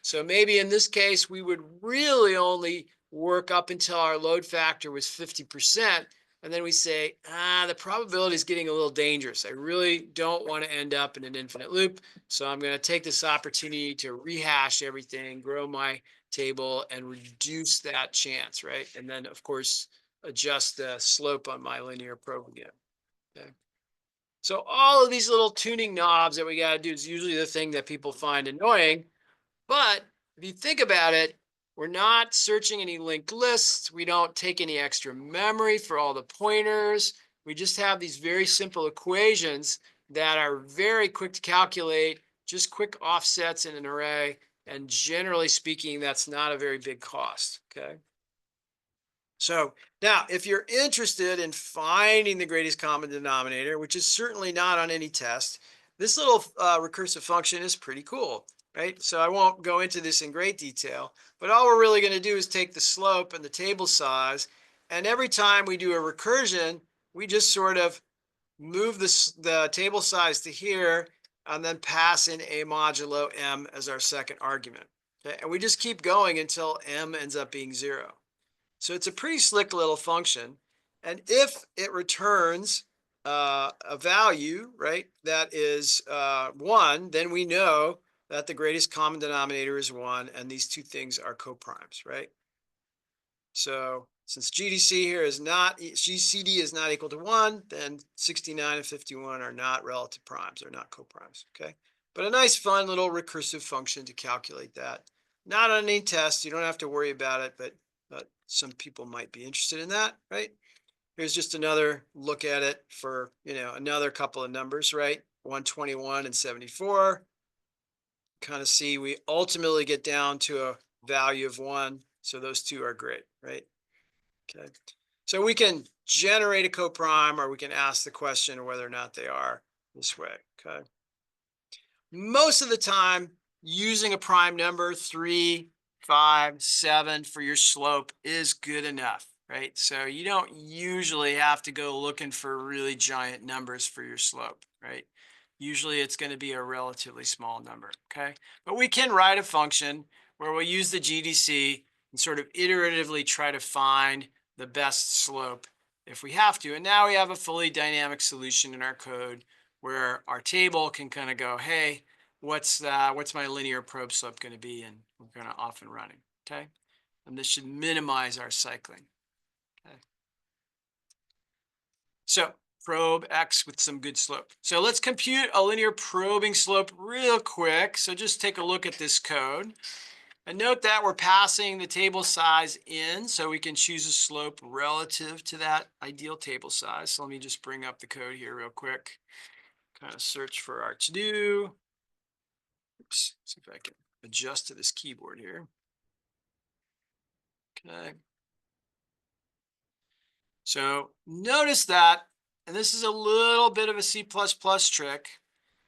So maybe in this case, we would really only work up until our load factor was 50%. And then we say, the probability is getting a little dangerous. I really don't want to end up in an infinite loop. So I'm going to take this opportunity to rehash everything, grow my table, and reduce that chance, right? And then, of course, adjust the slope on my linear probe again. Okay. So all of these little tuning knobs that we got to do is usually the thing that people find annoying. But if you think about it, we're not searching any linked lists. We don't take any extra memory for all the pointers. We just have these very simple equations that are very quick to calculate, just quick offsets in an array. And generally speaking, that's not a very big cost, okay? So now, if you're interested in finding the greatest common denominator, which is certainly not on any test, this little recursive function is pretty cool, right? So I won't go into this in great detail, but all we're really going to do is take the slope and the table size, and every time we do a recursion, we just sort of move the table size to here, and then pass in a modulo m as our second argument. Okay? And we just keep going until m ends up being 0. So it's a pretty slick little function. And if it returns a value, right, that is 1, then we know that the greatest common denominator is 1, and these two things are coprimes, right? So since GDC here is not, GCD is not equal to 1, then 69 and 51 are not relative primes, they're not coprimes, okay? But a nice, fun little recursive function to calculate that. Not on any test, you don't have to worry about it, but some people might be interested in that, right? Here's just another look at it for, another couple of numbers, right? 121 and 74. Kind of see we ultimately get down to a value of 1. So those two are great, right? Okay. So we can generate a coprime, or we can ask the question of whether or not they are this way, okay? Most of the time, using a prime number, 3, 5, 7 for your slope is good enough, right? So you don't usually have to go looking for really giant numbers for your slope, right? Usually it's going to be a relatively small number, okay? But we can write a function where we'll use the GDC and sort of iteratively try to find the best slope if we have to. And now we have a fully dynamic solution in our code where our table can kind of go, hey, what's my linear probe slope going to be? And we're going to off and running, okay? And this should minimize our cycling, okay? So probe X with some good slope. So let's compute a linear probing slope real quick. So just take a look at this code. And note that we're passing the table size in, so we can choose a slope relative to that ideal table size. So let me just bring up the code here real quick. Kind of search for our to-do. Oops, see if I can adjust to this keyboard here. Okay. So notice that, and this is a little bit of a C++ trick.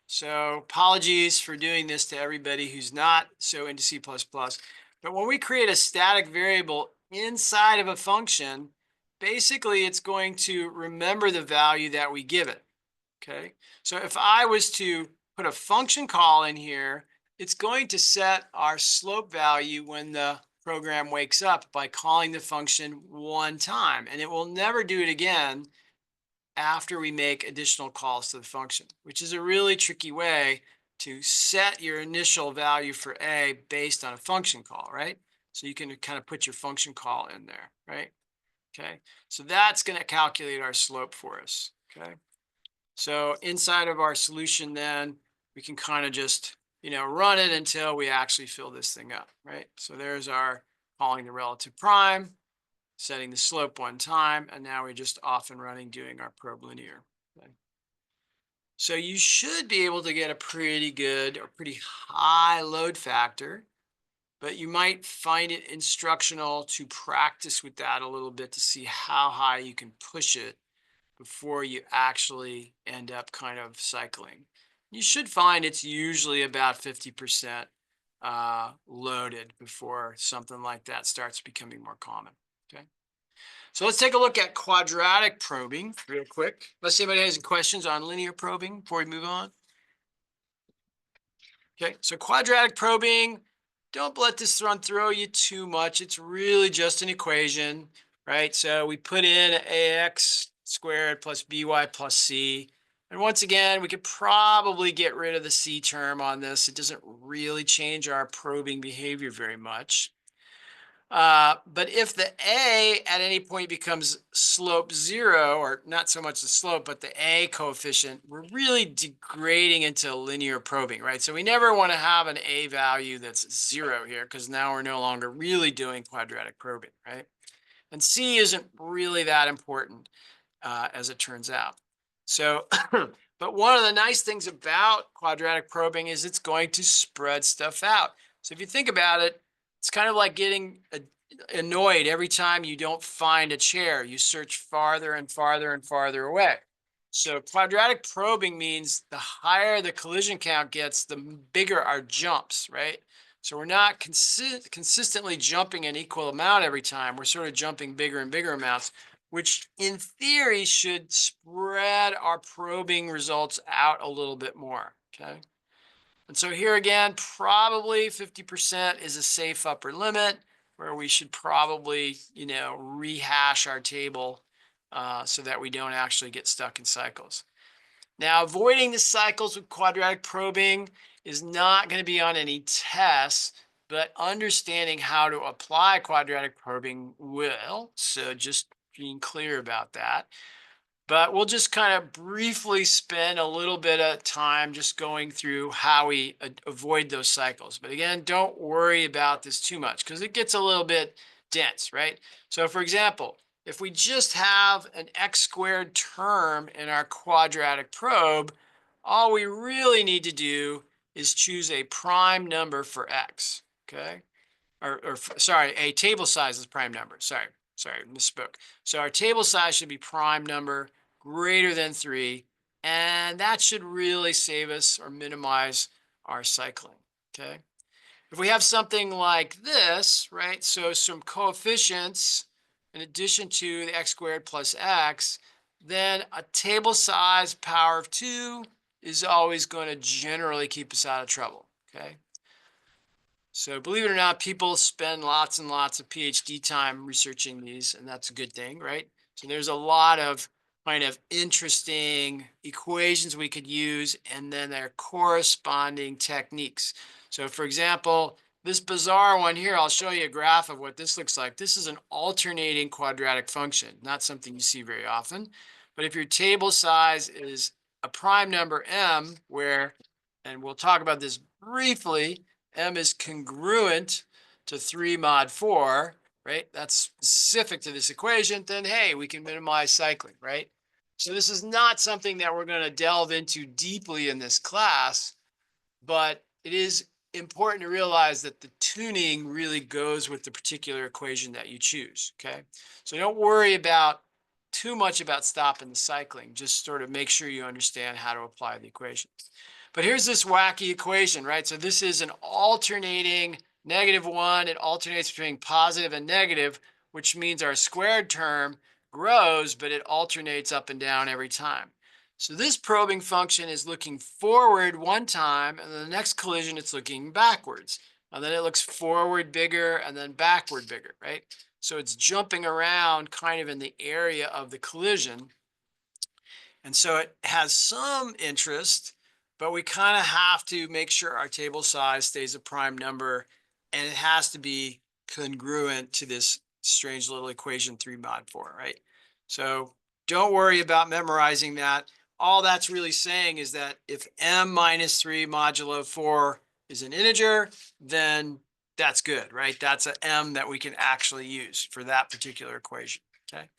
So apologies for doing this to everybody who's not so into C++. But when we create a static variable inside of a function, basically it's going to remember the value that we give it, okay? So if I was to put a function call in here, it's going to set our slope value when the program wakes up by calling the function one time, and it will never do it again after we make additional calls to the function, which is a really tricky way to set your initial value for A based on a function call, right? So you can kind of put your function call in there, right? Okay, so that's going to calculate our slope for us, okay? So inside of our solution then, we can kind of just, run it until we actually fill this thing up, right? So there's our calling the relative prime, setting the slope one time, and now we're just off and running doing our probe linear. Okay. So you should be able to get a pretty good or pretty high load factor, but you might find it instructional to practice with that a little bit to see how high you can push it before you actually end up kind of cycling. You should find it's usually about 50% loaded before something like that starts becoming more common. Okay. So let's take a look at quadratic probing real quick. Let's see if anybody has any questions on linear probing before we move on. Okay, so quadratic probing, don't let this one throw you too much. It's really just an equation, right? So we put in ax squared plus by plus c. And once again, we could probably get rid of the c term on this. It doesn't really change our probing behavior very much. But if the A at any point becomes slope 0, or not so much the slope, but the A coefficient, we're really degrading into linear probing, right? So we never want to have an A value that's 0 here, because now we're no longer really doing quadratic probing, right? And C isn't really that important, as it turns out. So, but one of the nice things about quadratic probing is it's going to spread stuff out. So if you think about it, it's kind of like getting annoyed every time you don't find a chair. You search farther and farther and farther away. So quadratic probing means the higher the collision count gets, the bigger our jumps, right? So we're not consistently jumping an equal amount every time. We're sort of jumping bigger and bigger amounts, which in theory should spread our probing results out a little bit more, okay? And so here again, probably 50% is a safe upper limit where we should probably, rehash our table so that we don't actually get stuck in cycles. Now, avoiding the cycles with quadratic probing is not going to be on any tests, but understanding how to apply quadratic probing will. So just being clear about that. But we'll just kind of briefly spend a little bit of time just going through how we avoid those cycles. But again, don't worry about this too much because it gets a little bit dense, right? So for example, if we just have an x squared term in our quadratic probe, all we really need to do is choose a prime number for x, okay? Or sorry, a table size is prime number. Sorry, misspoke. So our table size should be prime number greater than 3, and that should really save us or minimize our cycling, okay? If we have something like this, right, so some coefficients in addition to the x squared plus x, then a table size power of 2 is always going to generally keep us out of trouble, okay? So believe it or not, people spend lots and lots of PhD time researching these, and that's a good thing, right? So there's a lot of kind of interesting equations we could use, and then their corresponding techniques. So for example, this bizarre one here, I'll show you a graph of what this looks like. This is an alternating quadratic function, not something you see very often. But if your table size is a prime number m, where, and we'll talk about this briefly, m is congruent to 3 mod 4, right? That's specific to this equation, then hey, we can minimize cycling, right? So this is not something that we're going to delve into deeply in this class, but it is important to realize that the tuning really goes with the particular equation that you choose, okay? So don't worry about too much about stopping the cycling. Just sort of make sure you understand how to apply the equation. But here's this wacky equation, right? So this is an alternating -1. It alternates between positive and negative, which means our squared term grows, but it alternates up and down every time. So this probing function is looking forward one time, and then the next collision, it's looking backwards. And then it looks forward bigger and then backward bigger, right? So it's jumping around kind of in the area of the collision. And so it has some interest, but we kind of have to make sure our table size stays a prime number, and it has to be congruent to this strange little equation 3 mod 4, right? So don't worry about memorizing that. All that's really saying is that if m minus 3 modulo 4 is an integer, then that's good, right? That's an m that we can actually use for that particular equation, okay?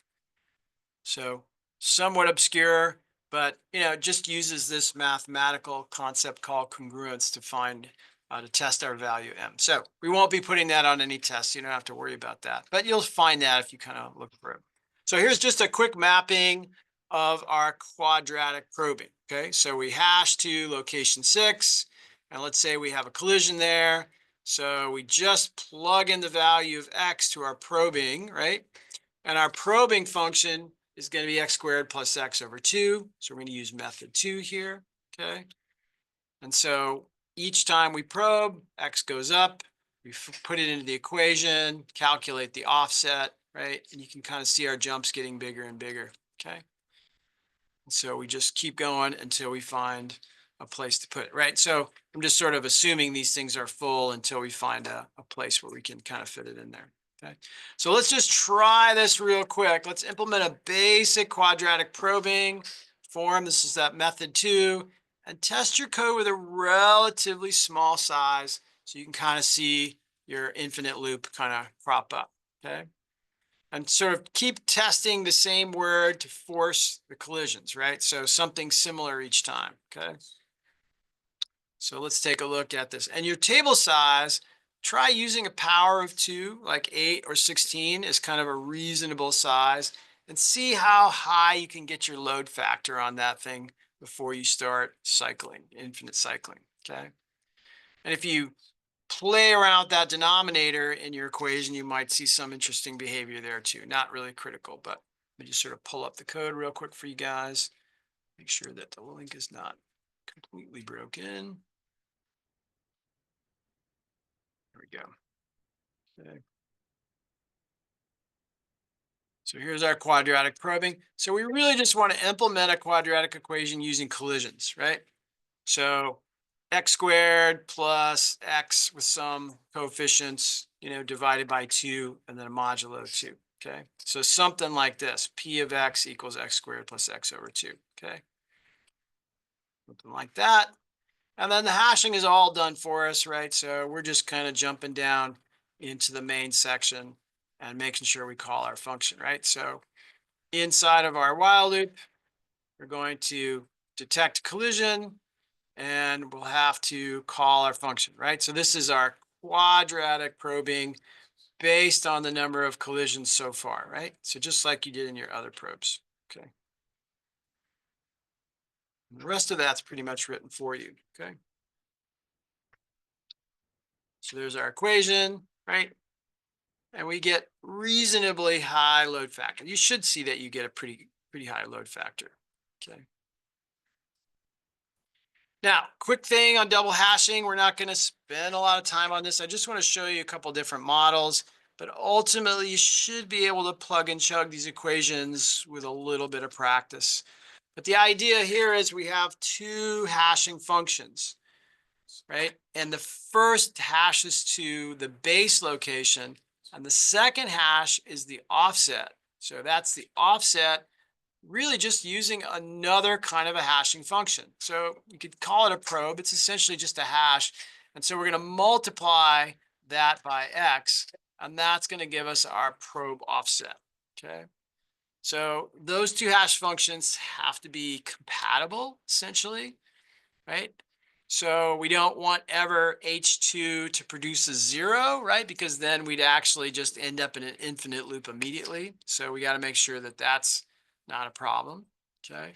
So somewhat obscure, but it just uses this mathematical concept called congruence to find to test our value m. So we won't be putting that on any tests. You don't have to worry about that, but you'll find that if you kind of look for it. So here's just a quick mapping of our quadratic probing. Okay, so we hash to location 6, and let's say we have a collision there. So we just plug in the value of x to our probing, right? And our probing function is going to be x squared plus x over 2. So we're going to use method 2 here, okay? And so each time we probe, x goes up. We put it into the equation, calculate the offset, right? And you can kind of see our jumps getting bigger and bigger, okay? And so we just keep going until we find a place to put it, right? So I'm just sort of assuming these things are full until we find a place where we can kind of fit it in there. Okay, so let's just try this real quick. Let's implement a basic quadratic probing form. This is that method 2, and test your code with a relatively small size so you can kind of see your infinite loop kind of crop up, okay? And sort of keep testing the same word to force the collisions, right? So something similar each time, okay? So let's take a look at this. And your table size, try using a power of 2, like 8 or 16 is kind of a reasonable size, and see how high you can get your load factor on that thing before you start cycling, infinite cycling, okay? And if you play around with that denominator in your equation, you might see some interesting behavior there too. Not really critical, but let me just sort of pull up the code real quick for you guys. Make sure that the link is not completely broken. There we go. Okay. So here's our quadratic probing. So we really just want to implement a quadratic equation using collisions, right? So x squared plus x with some coefficients, divided by 2, and then a modulo 2, okay? So something like this, p of x equals x squared plus x over 2, okay? Something like that. And then the hashing is all done for us, right? So we're just kind of jumping down into the main section and making sure we call our function, right? So inside of our while loop, we're going to detect collision, and we'll have to call our function, right? So this is our quadratic probing based on the number of collisions so far, right? So just like you did in your other probes, okay? And the rest of that's pretty much written for you, okay? So there's our equation, right? And we get reasonably high load factor. You should see that you get a pretty high load factor, okay? Now, quick thing on double hashing. We're not going to spend a lot of time on this. I just want to show you a couple different models. but ultimately you should be able to plug and chug these equations with a little bit of practice. But the idea here is we have two hashing functions, right? And the first hashes to the base location, and the second hash is the offset. So that's the offset, really just using another kind of a hashing function. So you could call it a probe. It's essentially just a hash. And so we're going to multiply that by x, and that's going to give us our probe offset. Okay. So those two hash functions have to be compatible, essentially, right? So we don't want ever H2 to produce a 0, right? Because then we'd actually just end up in an infinite loop immediately. So we got to make sure that that's not a problem, okay?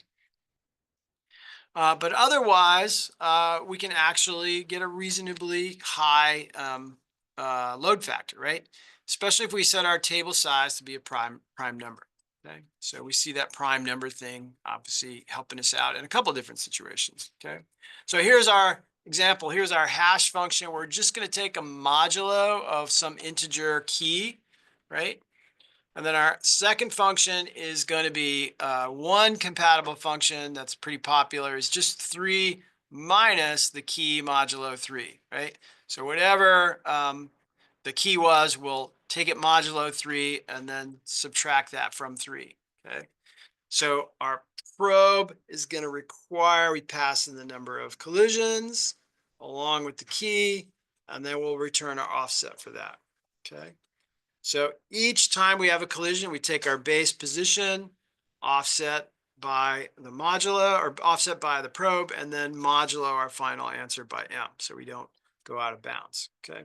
But otherwise, we can actually get a reasonably high load factor, right? Especially if we set our table size to be a prime number. Okay, so we see that prime number thing obviously helping us out in a couple of different situations. Okay, so here's our example. Here's our hash function. We're just going to take a modulo of some integer key, right? And then our second function is going to be one compatible function that's pretty popular is just 3 minus the key modulo 3, right? So whatever the key was, we'll take it modulo 3 and then subtract that from 3, okay? So our probe is going to require we pass in the number of collisions along with the key, and then we'll return our offset for that, okay? So each time we have a collision, we take our base position, offset by the modulo, or offset by the probe, and then modulo our final answer by m, so we don't go out of bounds, okay?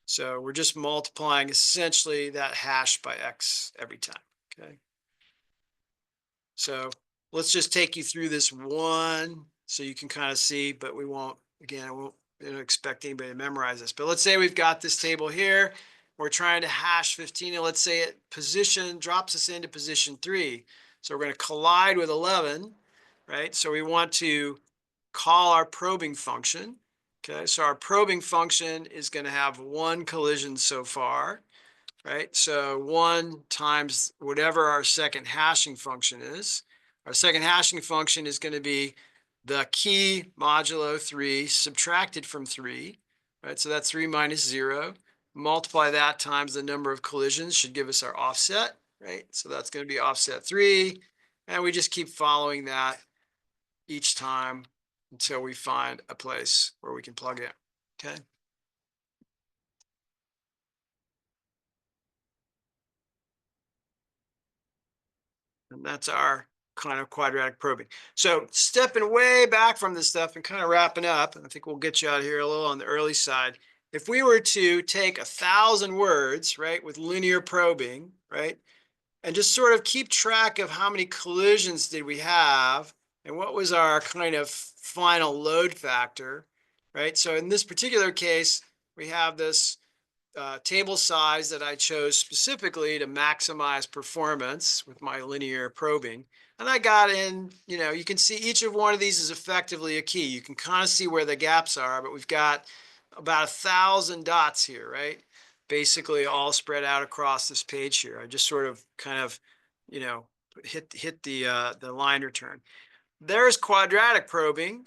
So we're just multiplying essentially that hash by x every time, okay? So let's just take you through this one so you can kind of see, but we won't, again, I won't expect anybody to memorize this. But let's say we've got this table here. We're trying to hash 15, and let's say it drops us into position 3. So we're going to collide with 11, right? So we want to call our probing function. Okay, so our probing function is going to have one collision so far, right? So 1 times whatever our second hashing function is. Our second hashing function is going to be the key modulo 3 subtracted from 3, right? So that's 3 minus 0. Multiply that times the number of collisions should give us our offset, right? So that's going to be offset 3. And we just keep following that each time until we find a place where we can plug in, okay? And that's our kind of quadratic probing. So stepping way back from this stuff and kind of wrapping up, and I think we'll get you out of here a little on the early side. If we were to take 1,000 words, right, with linear probing, right, and just sort of keep track of how many collisions did we have and what was our kind of final load factor, right? So in this particular case, we have this table size that I chose specifically to maximize performance with my linear probing. And I got in, you can see each of one of these is effectively a key. You can kind of see where the gaps are, but we've got about 1,000 dots here, right? Basically all spread out across this page here. I just sort of kind of, hit the line return. There's quadratic probing.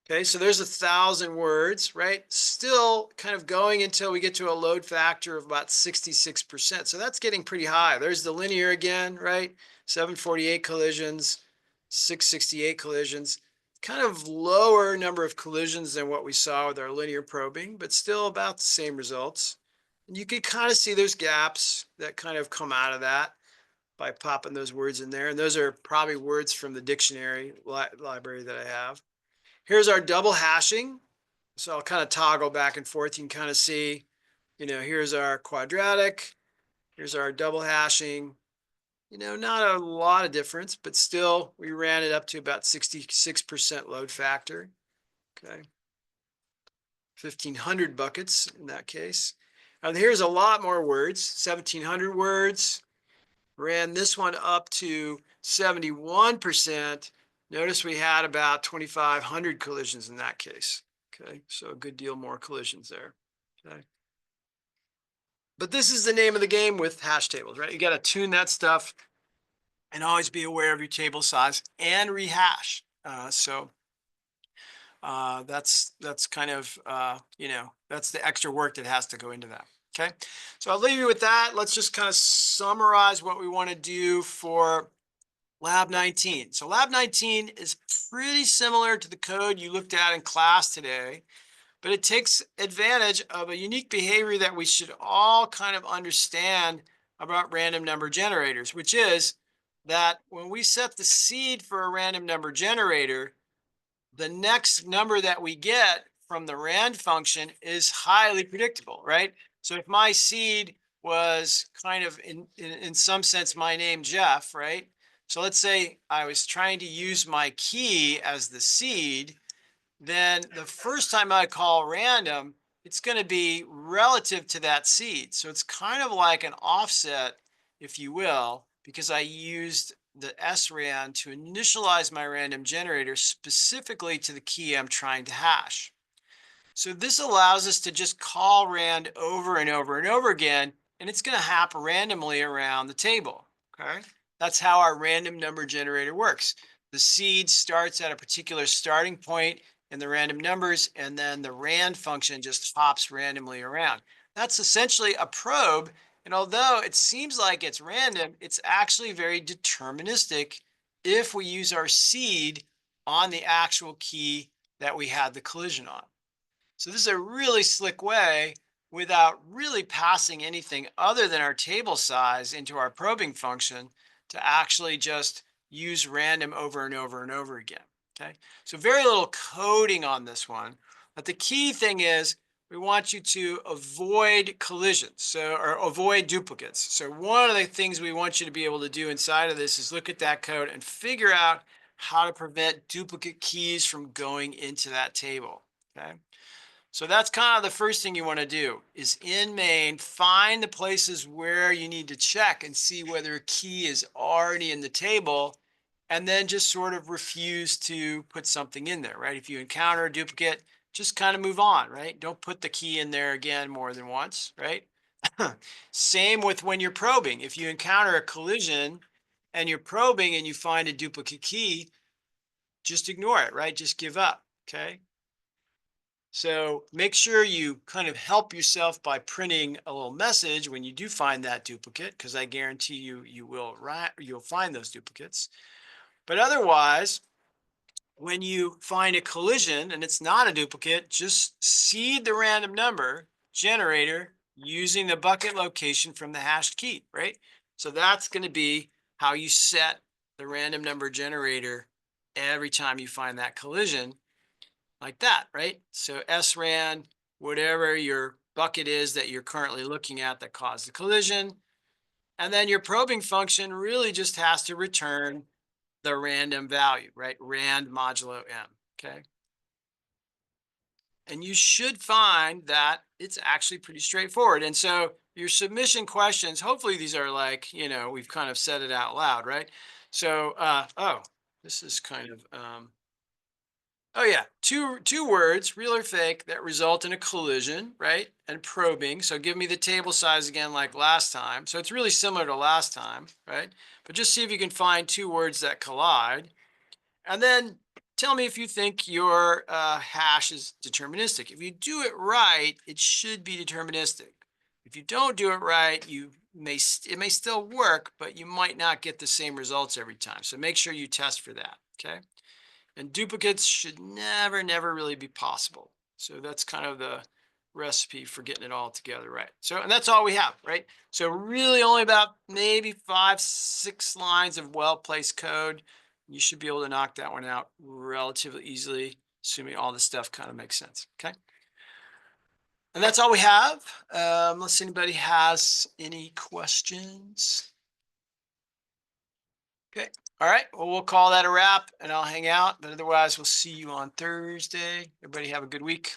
Okay, so there's 1,000 words, right? Still kind of going until we get to a load factor of about 66%. So that's getting pretty high. There's the linear again, right? 748 collisions, 668 collisions. Kind of lower number of collisions than what we saw with our linear probing, but still about the same results. And you can kind of see there's gaps that kind of come out of that by popping those words in there. And those are probably words from the dictionary library that I have. Here's our double hashing. So I'll kind of toggle back and forth. You can kind of see, here's our quadratic. Here's our double hashing. Not a lot of difference, but still we ran it up to about 66% load factor. Okay. 1,500 buckets in that case. And here's a lot more words, 1,700 words. Ran this one up to 71%. Notice we had about 2,500 collisions in that case. Okay, so a good deal more collisions there. Okay. But this is the name of the game with hash tables, right? You got to tune that stuff and always be aware of your table size and rehash. That's kind of, that's the extra work that has to go into that. Okay. So I'll leave you with that. Let's just kind of summarize what we want to do for Lab 19. So Lab 19 is pretty similar to the code you looked at in class today, but it takes advantage of a unique behavior that we should all kind of understand about random number generators, which is that when we set the seed for a random number generator, the next number that we get from the rand function is highly predictable, right? So if my seed was kind of in some sense my name Jeff, right? So let's say I was trying to use my key as the seed, then the first time I call random, it's going to be relative to that seed. So it's kind of like an offset, if you will, because I used the SRAND to initialize my random generator specifically to the key I'm trying to hash. So this allows us to just call rand over and over and over again, and it's going to happen randomly around the table. Okay, that's how our random number generator works. The seed starts at a particular starting point in the random numbers, and then the rand function just hops randomly around. That's essentially a probe, and although it seems like it's random, it's actually very deterministic if we use our seed on the actual key that we had the collision on. So this is a really slick way without really passing anything other than our table size into our probing function to actually just use random over and over and over again. Okay, so very little coding on this one, but the key thing is we want you to avoid collisions, or avoid duplicates. So one of the things we want you to be able to do inside of this is look at that code and figure out how to prevent duplicate keys from going into that table. Okay. So that's kind of the first thing you want to do is in main, find the places where you need to check and see whether a key is already in the table, and then just sort of refuse to put something in there, right? If you encounter a duplicate, just kind of move on, right? Don't put the key in there again more than once, right? Same with when you're probing. If you encounter a collision and you're probing and you find a duplicate key, just ignore it, right? Just give up, okay? So make sure you kind of help yourself by printing a little message when you do find that duplicate, because I guarantee you'll find those duplicates. But otherwise, when you find a collision and it's not a duplicate, just seed the random number generator using the bucket location from the hashed key, right? So that's going to be how you set the random number generator every time you find that collision. Like that, right? So SRAN, whatever your bucket is that you're currently looking at that caused the collision. And then your probing function really just has to return the random value, right? Rand modulo M, okay? And you should find that it's actually pretty straightforward. And so your submission questions, hopefully these are like, we've kind of said it out loud, right? So, this is kind of, oh yeah, two words, real or fake, that result in a collision, right? And probing. So give me the table size again like last time. So it's really similar to last time, right? But just see if you can find two words that collide. And then tell me if you think your hash is deterministic. If you do it right, it should be deterministic. If you don't do it right, it may still work, but you might not get the same results every time. So make sure you test for that, okay? And duplicates should never really be possible. So that's kind of the recipe for getting it all together right. So, and that's all we have, right? So really only about maybe 5-6 lines of well-placed code. You should be able to knock that one out relatively easily, assuming all this stuff kind of makes sense, okay? And that's all we have. Unless anybody has any questions. Okay. All right. Well, we'll call that a wrap and I'll hang out. But otherwise, we'll see you on Thursday. Everybody have a good week.